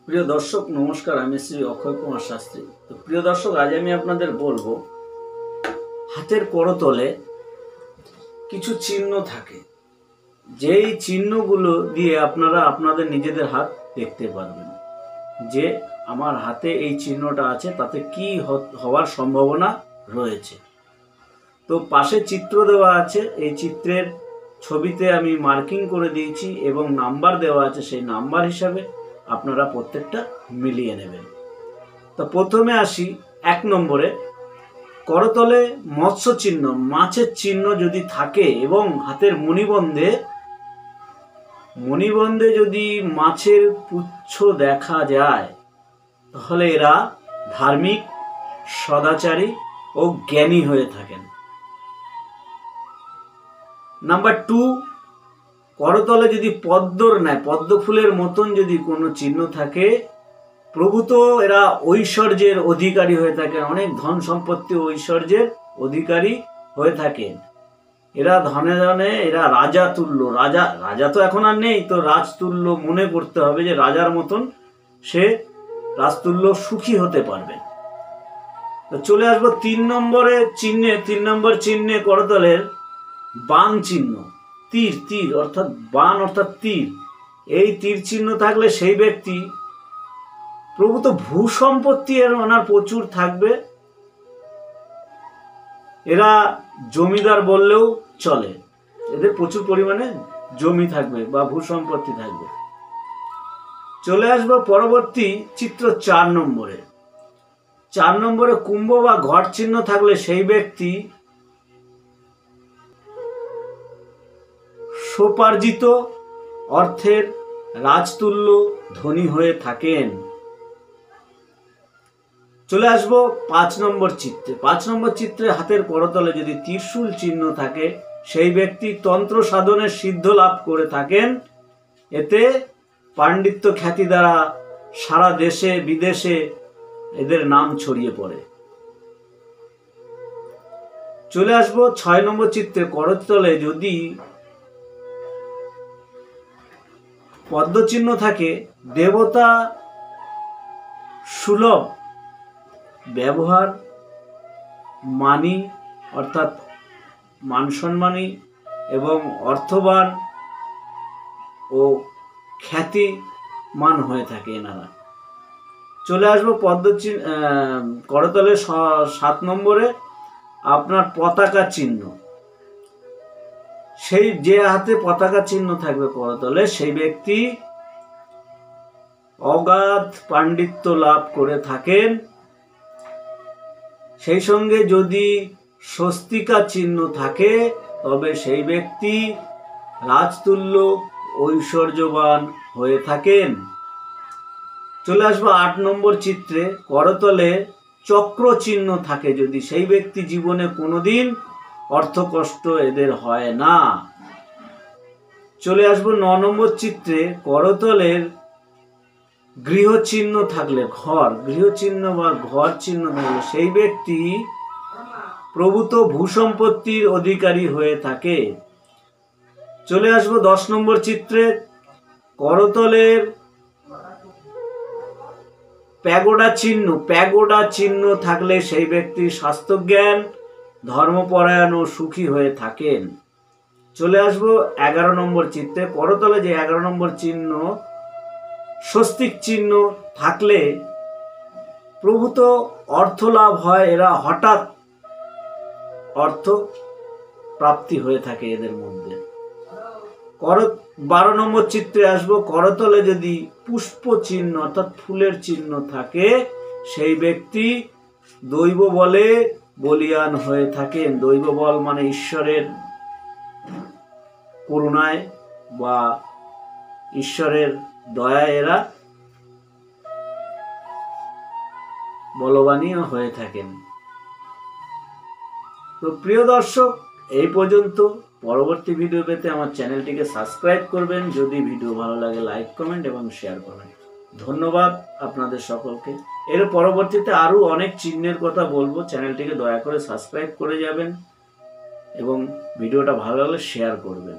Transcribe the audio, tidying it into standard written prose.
প্রিয় দর্শক নমস্কার, আমি শ্রী অক্ষয় কুমার শাস্ত্রী। তো প্রিয় দর্শক, আজ আমি আপনাদের বলবো হাতের করতলে কিছু চিহ্ন থাকে, যেই চিহ্নগুলো দিয়ে আপনারা আপনাদের নিজেদের হাত দেখতে পারবেন যে আমার হাতে এই চিহ্নটা আছে, তাতে কি হওয়ার সম্ভাবনা রয়েছে। তো পাশে চিত্র দেওয়া আছে, এই চিত্রের ছবিতে আমি মার্কিং করে দিয়েছি এবং নাম্বার দেওয়া আছে, সেই নাম্বার হিসাবে আপনারা প্রত্যেকটা মিলিয়ে নেবেন। তো প্রথমে আসি 1 নম্বরে, করতলে মৎস্য চিহ্ন, মাছের চিহ্ন যদি থাকে এবং হাতের মণিবন্ধে যদি মাছের পুচ্ছ দেখা যায়, তাহলে এরা ধার্মিক, সদাচারী ও জ্ঞানী হয়ে থাকেন। নাম্বার 2, করতলে যদি পদ্ম ফুলের মতন যদি কোনো চিহ্ন থাকে, প্রভূত এরা ঐশ্বর্যের অধিকারী হয়ে থাকেন, অনেক ধন সম্পত্তি ঐশ্বর্যের অধিকারী হয়ে থাকেন। এরা ধনে ধনে এরা রাজা তুল্য, রাজা তো এখন আর নেই, তো রাজতুল্য মনে করতে হবে যে রাজার মতন সে রাজতুল্য সুখী হতে পারবে। তো চলে আসবো 3 নম্বর চিহ্নে করতলের বাণ চিহ্ন, তীর অর্থাৎ বাণ অর্থাৎ তীর, এই তীর চিহ্ন থাকলে সেই ব্যক্তি প্রভূত ভূসম্পত্তি ওনার প্রচুর থাকবে। এরা জমিদার বললেও চলে, এদের প্রচুর পরিমাণে জমি থাকবে বা ভূসম্পত্তি থাকবে। চলে আসবো পরবর্তী চিত্র 4 নম্বরে কুম্ভ বা ঘট চিহ্ন থাকলে সেই ব্যক্তি সোপার্জিত অর্থের রাজতুল্য ধনী হয়ে থাকেন। চলে আসবো 5 নম্বর চিত্রে হাতের করতলে যদি ত্রিশূল চিহ্ন থাকে, সেই ব্যক্তি তন্ত্র সাধনের সিদ্ধ লাভ করে থাকেন। এতে পাণ্ডিত্য খ্যাতি দ্বারা সারা দেশে বিদেশে এদের নাম ছড়িয়ে পড়ে। চলে আসবো 6 নম্বর চিত্রে, করতলে যদি পদ্ম চিহ্ন থাকে, দেবতা সুলভ ব্যবহার, মানি অর্থাৎ মান সম্মানী এবং অর্থবান ও খ্যাতিমান হয়ে থাকে এনারা। চলে আসবো করতলে 7 নম্বরে আপনার পতাকা চিহ্ন, সেই যে হাতে পতাকা চিহ্ন থাকবে করতলে, সেই ব্যক্তি অগাধ পাণ্ডিত্য লাভ করে থাকেন। সেই সঙ্গে যদি স্বস্তিকা চিহ্ন থাকে, তবে সেই ব্যক্তি রাজতুল্য ঐশ্বর্যবান হয়ে থাকেন। চলে আসবো 8 নম্বর চিত্রে, করতলে চক্র চিহ্ন থাকে যদি, সেই ব্যক্তি জীবনে কোনোদিন অর্থকষ্ট এদের হয় না। চলে আসবো 9 নম্বর চিত্রে, করতলের গৃহ চিহ্ন থাকলে, গৃহ চিহ্ন বা ঘর চিহ্ন থাকলে, সেই ব্যক্তি প্রভূত ভূসম্পত্তির অধিকারী হয়ে থাকে। চলে আসবো 10 নম্বর চিত্রে, করতলের প্যাগোডা চিহ্ন থাকলে সেই ব্যক্তি স্বাস্থ্যজ্ঞান, ধর্মপরায়ণ ও সুখী হয়ে থাকেন। চলে আসবো 11 নম্বর চিত্রে, করতলে যে 11 নম্বর চিহ্ন স্বস্তিক চিহ্ন থাকলে প্রভূত অর্থ লাভ হয়, এরা হঠাৎ অর্থ প্রাপ্তি হয়ে থাকে এদের মধ্যে। 12 নম্বর চিত্রে আসবো, করতলে যদি পুষ্প চিহ্ন অর্থাৎ ফুলের চিহ্ন থাকে, সেই ব্যক্তি দৈব বলে বলীয়ান হয়ে থাকেন। দৈব বল মানে ঈশ্বরের করুণায় বা ঈশ্বরের দয়ায় এরা বলবানীয় হয়ে থাকেন। তো প্রিয় দর্শক, এই পর্যন্ত। পরবর্তী ভিডিও পেতে আমার চ্যানেলটিকে সাবস্ক্রাইব করবেন। যদি ভিডিও ভালো লাগে লাইক, কমেন্ট এবং শেয়ার করবেন। ধন্যবাদ আপনাদের সকলকে। এর পরবর্তীতে আরো অনেক চিহ্নের কথা বলবো, চ্যানেলটিকে দয়া করে সাবস্ক্রাইব করে যাবেন এবং ভিডিওটা ভালো লাগলে শেয়ার করবেন।